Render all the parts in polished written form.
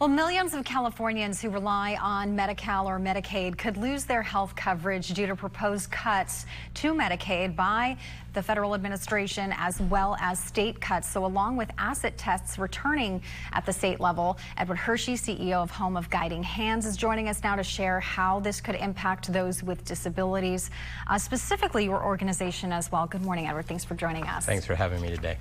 Well, millions of Californians who rely on Medi-Cal or Medicaid could lose their health coverage due to proposed cuts to Medicaid by the federal administration as well as state cuts. So along with asset tests returning at the state level, Edward Hershey, CEO of Home of Guiding Hands, is joining us now to share how this could impact those with disabilities, specifically your organization as well. Good morning, Edward. Thanks for joining us. Thanks for having me today.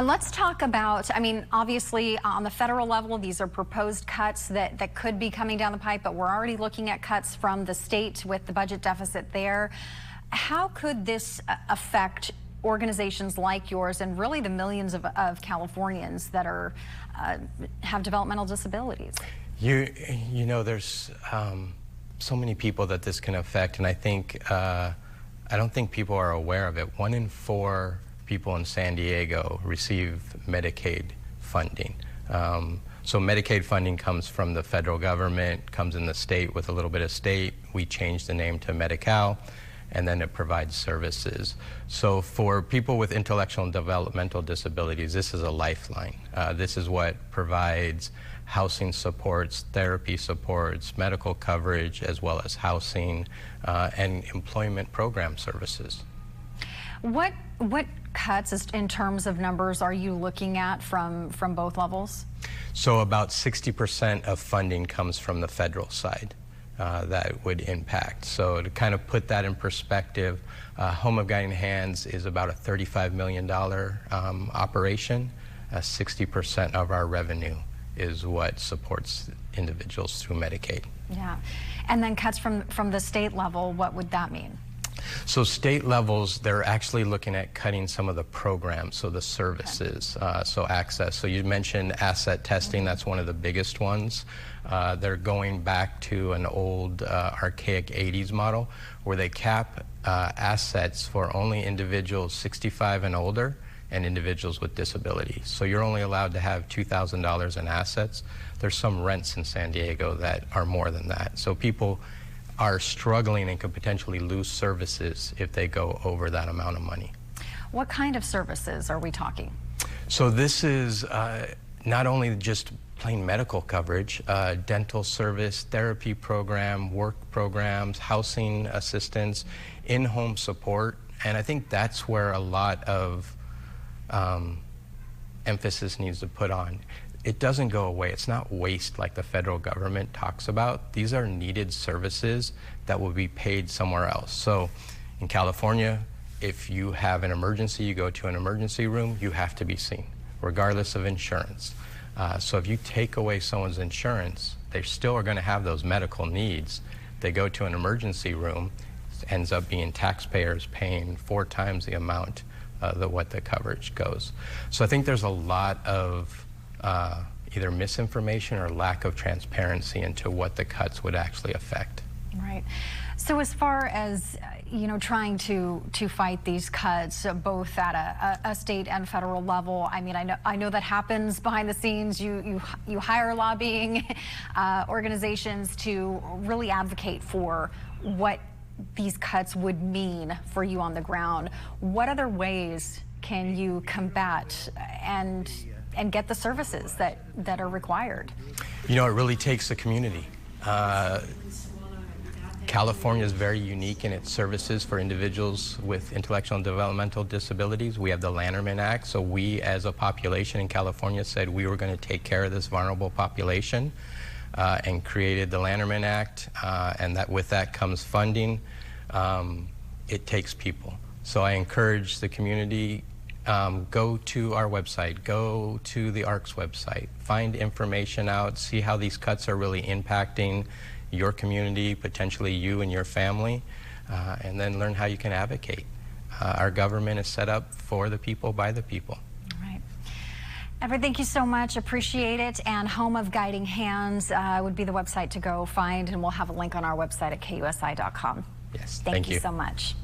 Let's talk about, obviously on the federal level, these are proposed cuts that could be coming down the pipe, but we're already looking at cuts from the state with the budget deficit there. How could this affect organizations like yours and really the millions of Californians that are have developmental disabilities? You know, there's so many people that this can affect, and I think I don't think people are aware of it. 1 in 4 people in San Diego receive Medicaid funding. So Medicaid funding comes from the federal government, comes in the state with a little bit of state. We changed the name to Medi-Cal, and then it provides services. So for people with intellectual and developmental disabilities, this is a lifeline. This is what provides housing supports, therapy supports, medical coverage, as well as housing and employment program services. What cuts in terms of numbers are you looking at from both levels? So about 60% of funding comes from the federal side. That would impact. So to kind of put that in perspective, Home of Guiding Hands is about a $35 million operation. 60% of our revenue is what supports individuals through Medicaid. Yeah, and then cuts from the state level, what would that mean? So state levels, they're actually looking at cutting some of the programs, so the services, so access. So you mentioned asset testing, that's one of the biggest ones. They're going back to an old archaic 80s model where they cap assets for only individuals 65 and older and individuals with disabilities. So you're only allowed to have $2,000 in assets. There's some rents in San Diego that are more than that. So people are struggling and could potentially lose services if they go over that amount of money. What kind of services are we talking? So this is not only just plain medical coverage, dental service, therapy program, work programs, housing assistance, in-home support, and I think that's where a lot of emphasis needs to put on. It doesn't go away. It's not waste like the federal government talks about. These are needed services that will be paid somewhere else. So in California, if you have an emergency, you go to an emergency room, you have to be seen, regardless of insurance. So if you take away someone's insurance, they still are going to have those medical needs. They go to an emergency room, it ends up being taxpayers paying 4 times the amount what the coverage goes. So I think there's a lot of either misinformation or lack of transparency into what the cuts would actually affect. Right. So as far as trying to fight these cuts, both at a state and federal level, I know that happens behind the scenes. You hire lobbying organizations to really advocate for what these cuts would mean for you on the ground. What other ways can you combat and get the services that are required? You know, it really takes the community. California is very unique in its services for individuals with intellectual and developmental disabilities. We have the Lanterman Act, so we as a population in California said we were going to take care of this vulnerable population and created the Lanterman Act, and that with that comes funding. It takes people. So I encourage the community, go to our website, go to the ARC's website, find information out, see how these cuts are really impacting your community, potentially you and your family, and then learn how you can advocate. Our government is set up for the people, by the people. All right. Edward, thank you so much. Appreciate it. And Home of Guiding Hands would be the website to go find, and we'll have a link on our website at KUSI.com. Yes, thank you so much.